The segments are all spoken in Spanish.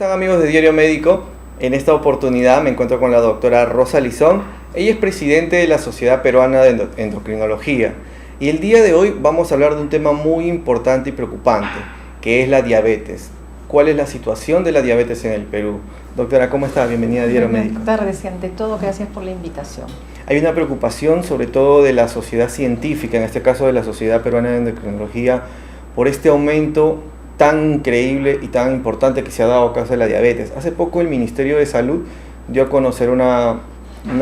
están, amigos de Diario Médico? En esta oportunidad me encuentro con la doctora Rosa Lizón. Ella es presidente de la Sociedad Peruana de Endocrinología. Y el día de hoy vamos a hablar de un tema muy importante y preocupante, que es la diabetes. ¿Cuál es la situación de la diabetes en el Perú? Doctora, ¿cómo está? Bienvenida a Diario Médico. Buenas tardes y ante todo gracias por la invitación. Hay una preocupación sobre todo de la sociedad científica, en este caso de la Sociedad Peruana de Endocrinología, por este aumento tan increíble y tan importante que se ha dado a causa de la diabetes. Hace poco el Ministerio de Salud dio a conocer una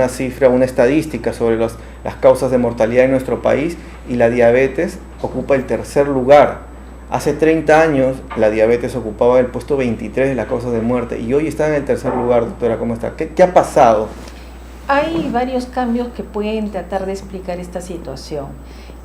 cifra, una estadística sobre las causas de mortalidad en nuestro país, y la diabetes ocupa el tercer lugar. Hace 30 años la diabetes ocupaba el puesto 23 de las causas de muerte y hoy está en el tercer lugar. Doctora, ¿cómo está? ¿Qué ha pasado? Hay varios cambios que pueden tratar de explicar esta situación.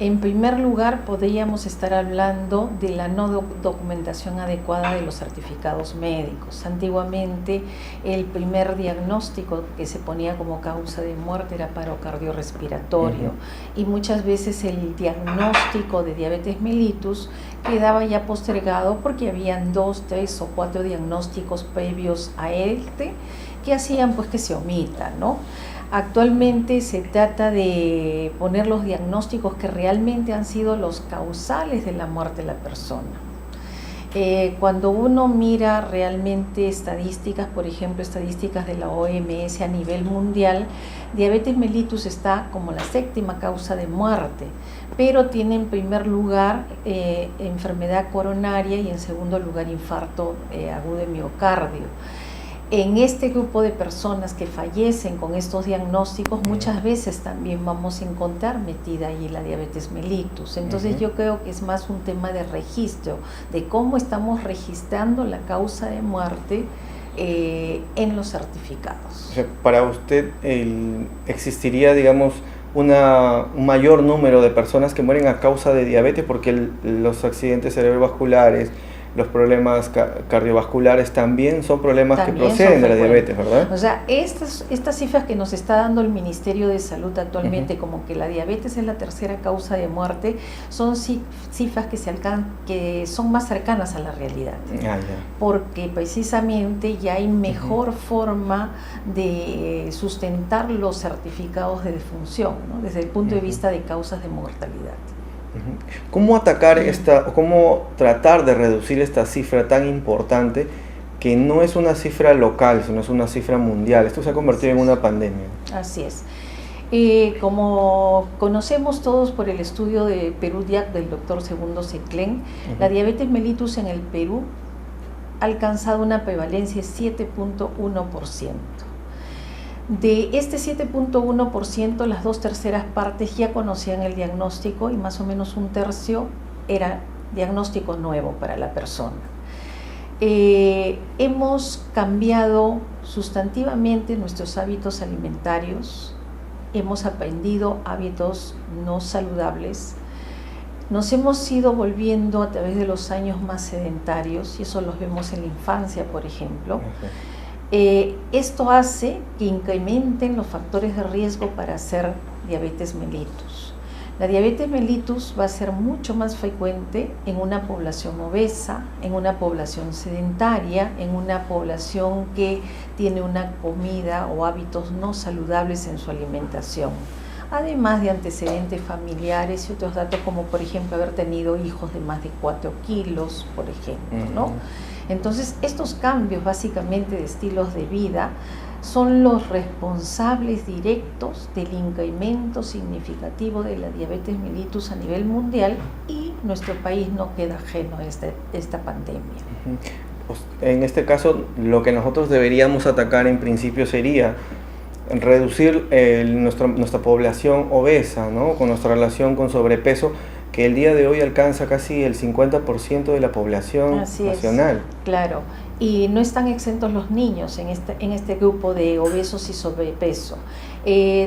En primer lugar, podríamos estar hablando de la no documentación adecuada de los certificados médicos. Antiguamente, el primer diagnóstico que se ponía como causa de muerte era paro cardiorrespiratorio, y muchas veces el diagnóstico de diabetes mellitus quedaba ya postergado porque habían 2, 3 o 4 diagnósticos previos a este que hacían pues que se omita, ¿no? Actualmente se trata de poner los diagnósticos que realmente han sido los causales de la muerte de la persona. Cuando uno mira realmente estadísticas, por ejemplo, estadísticas de la OMS a nivel mundial, diabetes mellitus está como la 7ª causa de muerte, pero tiene en primer lugar enfermedad coronaria y en segundo lugar infarto agudo de miocardio. En este grupo de personas que fallecen con estos diagnósticos, muchas veces también vamos a encontrar metida ahí la diabetes mellitus. Entonces yo creo que es más un tema de registro, de cómo estamos registrando la causa de muerte en los certificados. O sea, para usted existiría, digamos, un mayor número de personas que mueren a causa de diabetes, porque los accidentes cerebrovasculares, los problemas cardiovasculares también son problemas que proceden de la diabetes, ¿verdad? O sea, estas cifras que nos está dando el Ministerio de Salud actualmente, como que la diabetes es la tercera causa de muerte, son cifras que son más cercanas a la realidad. Porque precisamente ya hay mejor forma de sustentar los certificados de defunción, ¿no? Desde el punto de vista de causas de mortalidad. ¿Cómo atacar cómo tratar de reducir esta cifra tan importante, que no es una cifra local, sino es una cifra mundial? Esto se ha convertido en una pandemia. Así es. Como conocemos todos por el estudio de Perú-DIAC del doctor Segundo Seclén, la diabetes mellitus en el Perú ha alcanzado una prevalencia de 7.1%. De este 7.1%, las 2/3 partes ya conocían el diagnóstico y más o menos 1/3 era diagnóstico nuevo para la persona. Hemos cambiado sustantivamente nuestros hábitos alimentarios, hemos aprendido hábitos no saludables, nos hemos ido volviendo a través de los años más sedentarios, y eso los vemos en la infancia, por ejemplo. Esto hace que incrementen los factores de riesgo para hacer diabetes mellitus. La diabetes mellitus va a ser mucho más frecuente en una población obesa, en una población sedentaria, en una población que tiene una comida o hábitos no saludables en su alimentación, además de antecedentes familiares y otros datos, como por ejemplo haber tenido hijos de más de 4 kilos, por ejemplo, ¿no? Entonces, estos cambios básicamente de estilos de vida son los responsables directos del incremento significativo de la diabetes mellitus a nivel mundial, y nuestro país no queda ajeno a esta pandemia. En este caso, lo que nosotros deberíamos atacar en principio sería reducir nuestra población obesa, ¿no? Con nuestra relación con sobrepeso, que el día de hoy alcanza casi el 50% de la población nacional. Claro, y no están exentos los niños en este grupo de obesos y sobrepeso.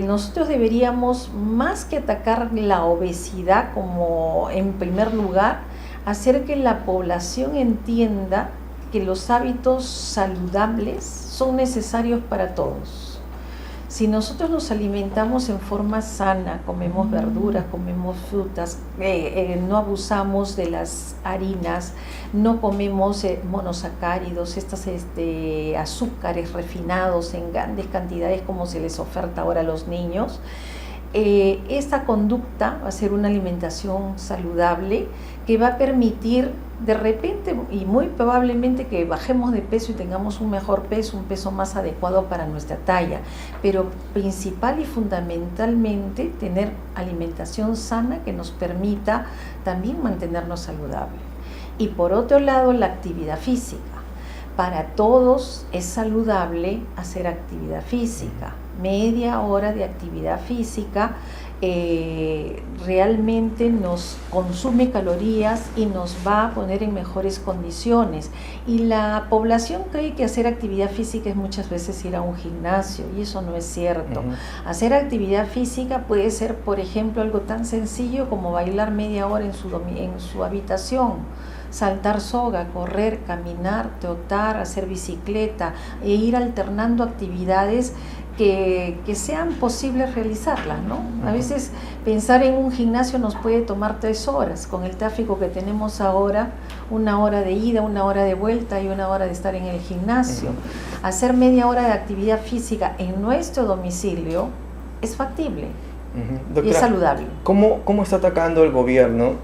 Nosotros deberíamos, más que atacar la obesidad como en primer lugar, hacer que la población entienda que los hábitos saludables son necesarios para todos. Si nosotros nos alimentamos en forma sana, comemos verduras, comemos frutas, no abusamos de las harinas, no comemos monosacáridos, estos azúcares refinados en grandes cantidades como se les oferta ahora a los niños, esta conducta va a ser una alimentación saludable que va a permitir de repente y muy probablemente que bajemos de peso y tengamos un mejor peso, un peso más adecuado para nuestra talla, pero principal y fundamentalmente tener alimentación sana que nos permita también mantenernos saludables. Y por otro lado, la actividad física. Para todos es saludable hacer actividad física. Media hora de actividad física realmente nos consume calorías y nos va a poner en mejores condiciones. Y la población cree que hacer actividad física es muchas veces ir a un gimnasio, y eso no es cierto. Hacer actividad física puede ser, por ejemplo, algo tan sencillo como bailar media hora en su habitación, saltar soga, correr, caminar, trotar, hacer bicicleta e ir alternando actividades que sean posibles realizarlas, ¿no? A veces pensar en un gimnasio nos puede tomar 3 horas, con el tráfico que tenemos ahora, 1 hora de ida, 1 hora de vuelta y 1 hora de estar en el gimnasio. Hacer media hora de actividad física en nuestro domicilio es factible Doctora, y es saludable. ¿Cómo está atacando el gobierno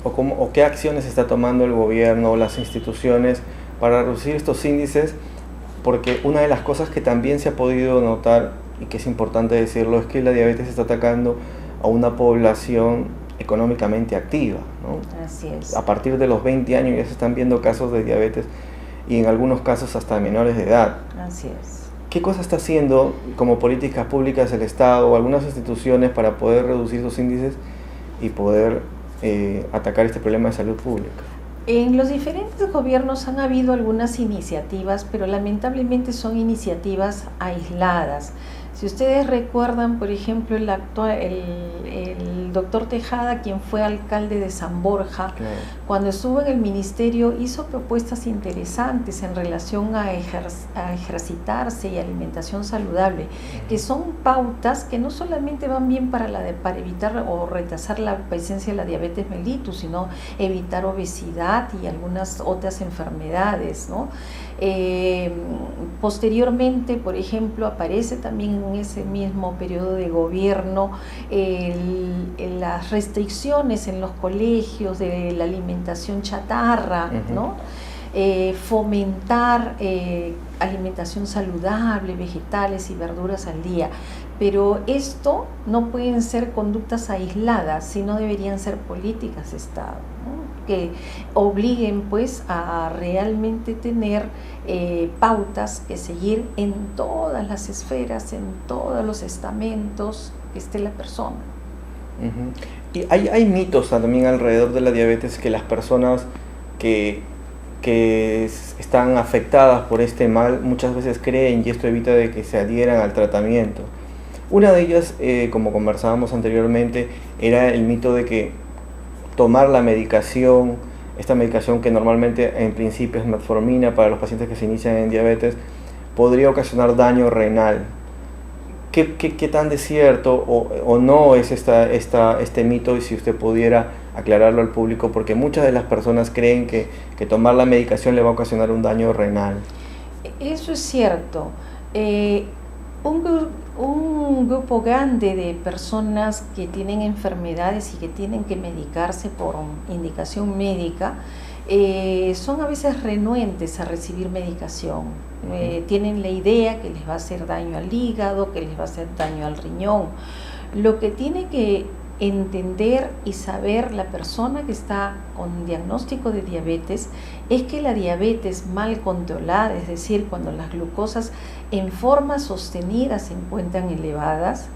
o qué acciones está tomando el gobierno o las instituciones para reducir estos índices? Porque una de las cosas que también se ha podido notar, y que es importante decirlo, es que la diabetes está atacando a una población económicamente activa, ¿no? Así es. A partir de los 20 años ya se están viendo casos de diabetes y en algunos casos hasta menores de edad. Así es. ¿Qué cosa está haciendo como políticas públicas el Estado o algunas instituciones para poder reducir esos índices y poder atacar este problema de salud pública? En los diferentes gobiernos han habido algunas iniciativas, pero lamentablemente son iniciativas aisladas. Si ustedes recuerdan, por ejemplo, el doctor Tejada, quien fue alcalde de San Borja, claro, cuando estuvo en el ministerio hizo propuestas interesantes en relación a ejercitarse y alimentación saludable, que son pautas que no solamente van bien para evitar o retrasar la presencia de la diabetes mellitus, sino evitar obesidad y algunas otras enfermedades, ¿no? Posteriormente, por ejemplo, aparece también en ese mismo periodo de gobierno las restricciones en los colegios de la alimentación chatarra, ¿no? Fomentar alimentación saludable, vegetales y verduras al día. Pero esto no pueden ser conductas aisladas, sino deberían ser políticas de Estado, ¿no? Que obliguen pues a realmente tener pautas que seguir en todas las esferas, en todos los estamentos que esté la persona. Y hay mitos también alrededor de la diabetes, que las personas que están afectadas por este mal muchas veces creen, y esto evita de que se adhieran al tratamiento. Una de ellas, como conversábamos anteriormente, era el mito de que tomar la medicación, esta medicación que normalmente en principio es metformina para los pacientes que se inician en diabetes, podría ocasionar daño renal. ¿Qué tan de cierto o no es este mito? Y si usted pudiera aclararlo al público, porque muchas de las personas creen que tomar la medicación le va a ocasionar un daño renal. Eso es cierto. Un grupo grande de personas que tienen enfermedades y que tienen que medicarse por indicación médica son a veces renuentes a recibir medicación. Tienen la idea que les va a hacer daño al hígado, que les va a hacer daño al riñón. Lo que tiene que entender y saber la persona que está con diagnóstico de diabetes es que la diabetes mal controlada, es decir, cuando las glucosas en forma sostenida se encuentran elevadas,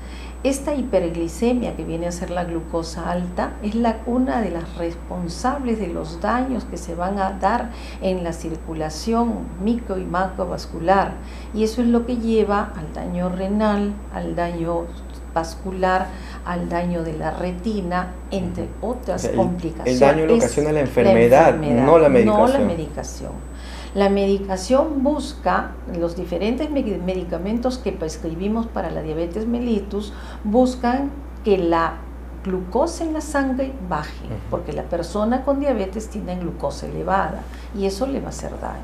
esta hiperglicemia que viene a ser la glucosa alta es una de las responsables de los daños que se van a dar en la circulación micro y macrovascular, y eso es lo que lleva al daño renal, al daño vascular, al daño de la retina, entre otras complicaciones. El daño lo ocasiona la enfermedad, no la medicación. No la medicación. La medicación busca, los diferentes medicamentos que prescribimos para la diabetes mellitus, buscan que la glucosa en la sangre baje, porque la persona con diabetes tiene glucosa elevada y eso le va a hacer daño.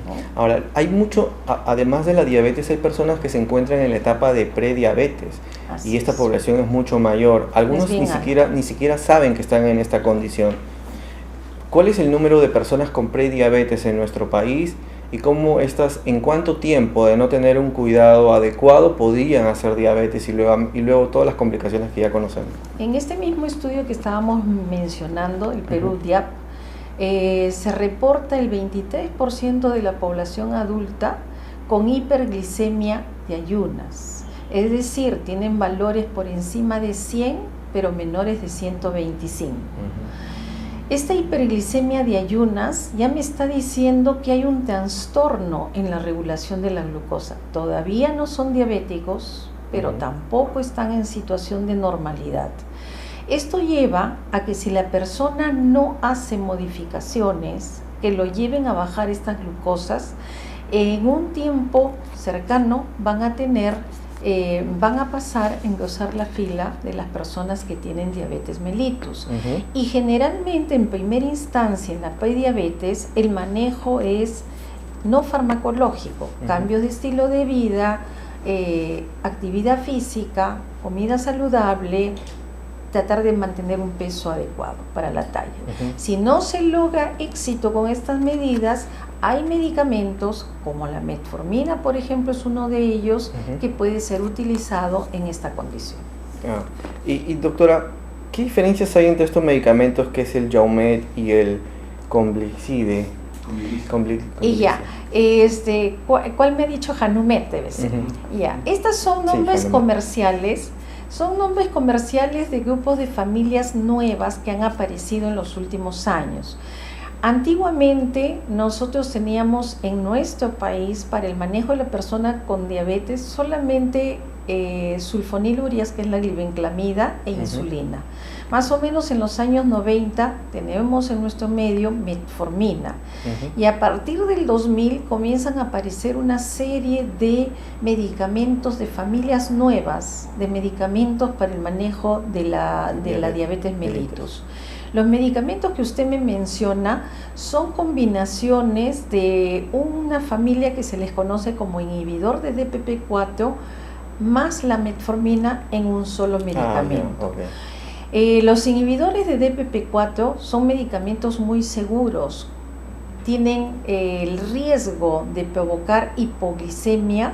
¿No? Ahora, hay mucho, además de la diabetes, hay personas que se encuentran en la etapa de prediabetes y esta población es mucho mayor. Algunos ni siquiera saben que están en esta condición. ¿Cuál es el número de personas con prediabetes en nuestro país y cómo estas, en cuánto tiempo de no tener un cuidado adecuado podrían hacer diabetes y luego todas las complicaciones que ya conocemos? En este mismo estudio que estábamos mencionando, el Perú-DIAP, se reporta el 23% de la población adulta con hiperglicemia de ayunas. Es decir, tienen valores por encima de 100, pero menores de 125. Esta hiperglicemia de ayunas ya me está diciendo que hay un trastorno en la regulación de la glucosa. Todavía no son diabéticos, pero tampoco están en situación de normalidad. Esto lleva a que si la persona no hace modificaciones que lo lleven a bajar estas glucosas, en un tiempo cercano van a pasar a engrosar la fila de las personas que tienen diabetes mellitus. Y generalmente en primera instancia en la prediabetes el manejo es no farmacológico, cambios de estilo de vida, actividad física, comida saludable, tratar de mantener un peso adecuado para la talla. Si no se logra éxito con estas medidas, hay medicamentos como la metformina, por ejemplo, es uno de ellos que puede ser utilizado en esta condición. Y doctora, ¿qué diferencias hay entre estos medicamentos que es el Jaumet y el Combicide? Y ya, ¿cuál me ha dicho? Janumet debe ser. Ya, estas son nombres comerciales. Son nombres comerciales de grupos de familias nuevas que han aparecido en los últimos años. Antiguamente nosotros teníamos en nuestro país para el manejo de la persona con diabetes solamente sulfonilureas, que es la glibenclamida, e insulina. Más o menos en los años 90 tenemos en nuestro medio metformina. Y a partir del 2000 comienzan a aparecer una serie de medicamentos de familias nuevas, de medicamentos para el manejo de la diabetes mellitus. Los medicamentos que usted me menciona son combinaciones de una familia que se les conoce como inhibidor de DPP4 más la metformina en un solo medicamento. Los inhibidores de DPP4 son medicamentos muy seguros, tienen el riesgo de provocar hipoglicemia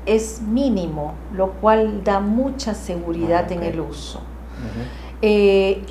es mínimo, lo cual da mucha seguridad en el uso.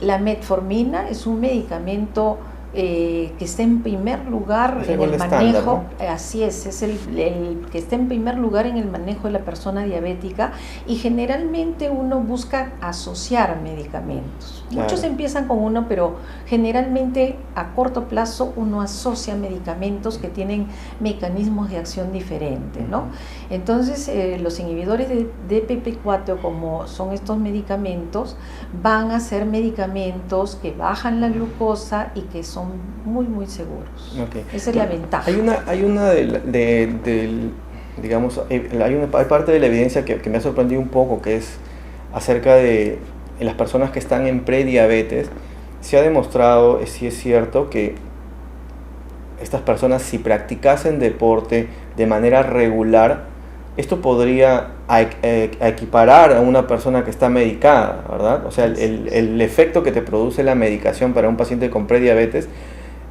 La metformina es un medicamento que está en primer lugar en el manejo, así es el que está en primer lugar en el manejo de la persona diabética, y generalmente uno busca asociar medicamentos. Muchos empiezan con uno, pero generalmente a corto plazo uno asocia medicamentos que tienen mecanismos de acción diferentes, ¿no? Entonces los inhibidores de DPP4, como son estos medicamentos, van a ser medicamentos que bajan la glucosa y que son muy seguros. Esa es la ventaja. Hay parte de la evidencia que me ha sorprendido un poco, que es acerca de las personas que están en prediabetes. Se ha demostrado, si es cierto, que estas personas, si practicasen deporte de manera regular, esto podría equiparar a una persona que está medicada, ¿verdad? O sea, el efecto que te produce la medicación para un paciente con prediabetes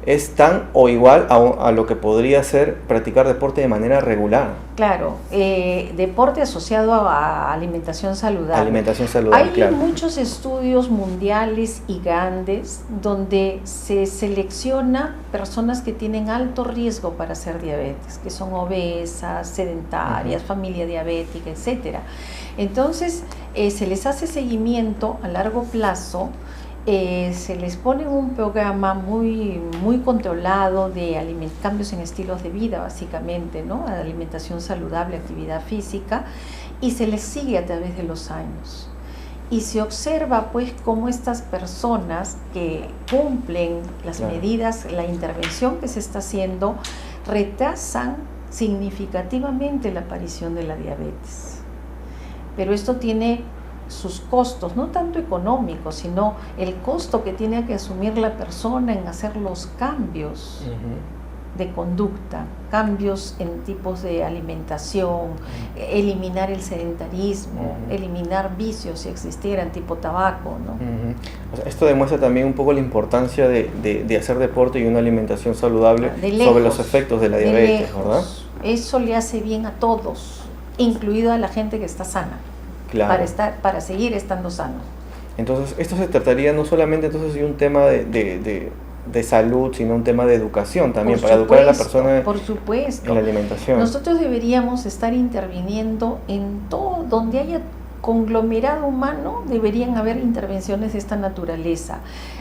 es tan o igual a lo que podría ser practicar deporte de manera regular. Claro, deporte asociado a alimentación saludable. Alimentación saludable, Hay muchos estudios mundiales y grandes donde se selecciona personas que tienen alto riesgo para hacer diabetes, que son obesas, sedentarias, familia diabética, etcétera. Entonces, se les hace seguimiento a largo plazo. Se les pone un programa muy controlado de cambios en estilos de vida, básicamente, ¿no? Alimentación saludable, actividad física, y se les sigue a través de los años. Y se observa pues cómo estas personas que cumplen las medidas, la intervención que se está haciendo, retrasan significativamente la aparición de la diabetes. Pero esto tiene sus costos, no tanto económicos, sino el costo que tiene que asumir la persona en hacer los cambios de conducta, cambios en tipos de alimentación, eliminar el sedentarismo, eliminar vicios si existieran, tipo tabaco, ¿no? O sea, esto demuestra también un poco la importancia de hacer deporte y una alimentación saludable sobre los efectos de la diabetes, ¿verdad? Eso le hace bien a todos, incluido a la gente que está sana. Claro. Para seguir estando sano. Entonces, esto se trataría no solamente entonces de un tema de salud, sino un tema de educación también, para educar a la persona por supuesto. En la alimentación. Nosotros deberíamos estar interviniendo en todo, donde haya conglomerado humano, deberían haber intervenciones de esta naturaleza.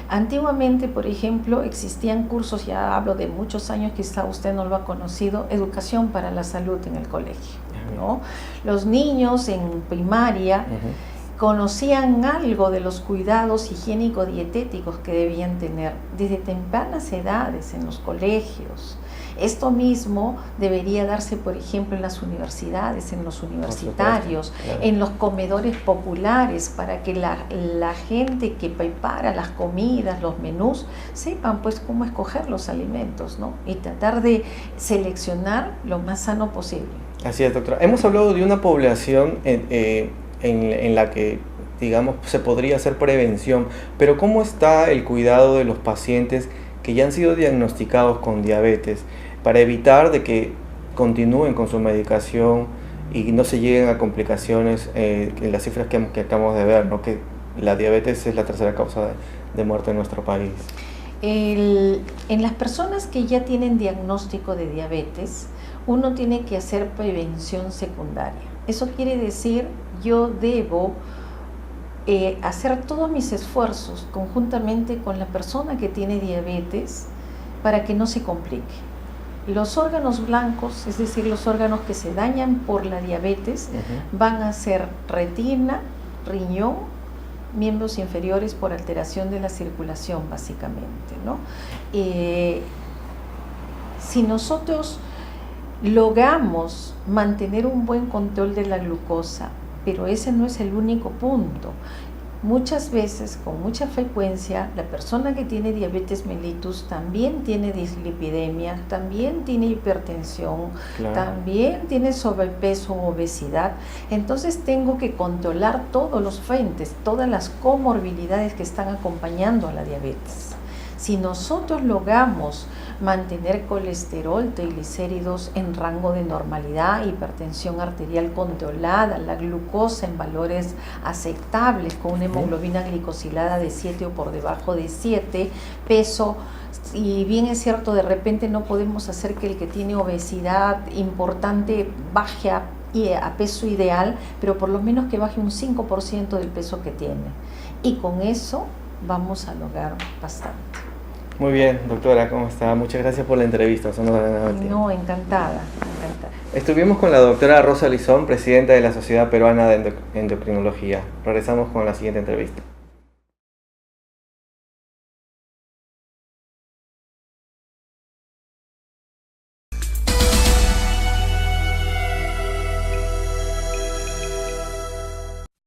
Antiguamente, por ejemplo, existían cursos, ya hablo de muchos años, quizá usted no lo ha conocido, educación para la salud en el colegio, ¿no? Los niños en primaria conocían algo de los cuidados higiénico-dietéticos que debían tener desde tempranas edades en los colegios. Esto mismo debería darse, por ejemplo, en las universidades, en los universitarios, claro, en los comedores populares, para que la gente que prepara las comidas, los menús, sepan pues cómo escoger los alimentos, ¿no? Y tratar de seleccionar lo más sano posible. Así es, doctora. Hemos hablado de una población en la que, digamos, se podría hacer prevención, pero ¿cómo está el cuidado de los pacientes que ya han sido diagnosticados con diabetes, para evitar de que continúen con su medicación y no se lleguen a complicaciones en las cifras que acabamos de ver, ¿no? Que la diabetes es la tercera causa de muerte en nuestro país? En las personas que ya tienen diagnóstico de diabetes, uno tiene que hacer prevención secundaria. Eso quiere decir, yo debo hacer todos mis esfuerzos conjuntamente con la persona que tiene diabetes para que no se complique. Los órganos blancos, es decir, los órganos que se dañan por la diabetes, van a ser retina, riñón, miembros inferiores por alteración de la circulación, básicamente, ¿no? Si nosotros logramos mantener un buen control de la glucosa, pero ese no es el único punto. Muchas veces, con mucha frecuencia, la persona que tiene diabetes mellitus también tiene dislipidemia, también tiene hipertensión, claro, también tiene sobrepeso o obesidad. Entonces tengo que controlar todos los frentes, todas las comorbilidades que están acompañando a la diabetes. Si nosotros logramos mantener colesterol, triglicéridos en rango de normalidad, hipertensión arterial controlada, la glucosa en valores aceptables, con una hemoglobina glicosilada de 7 o por debajo de 7, peso, y bien es cierto, de repente no podemos hacer que el que tiene obesidad importante baje a peso ideal, pero por lo menos que baje un 5% del peso que tiene. Y con eso vamos a lograr bastante. Muy bien, doctora, ¿cómo está? Muchas gracias por la entrevista. No, encantada. Estuvimos con la doctora Rosa Lizón, presidenta de la Sociedad Peruana de Endocrinología. Regresamos con la siguiente entrevista.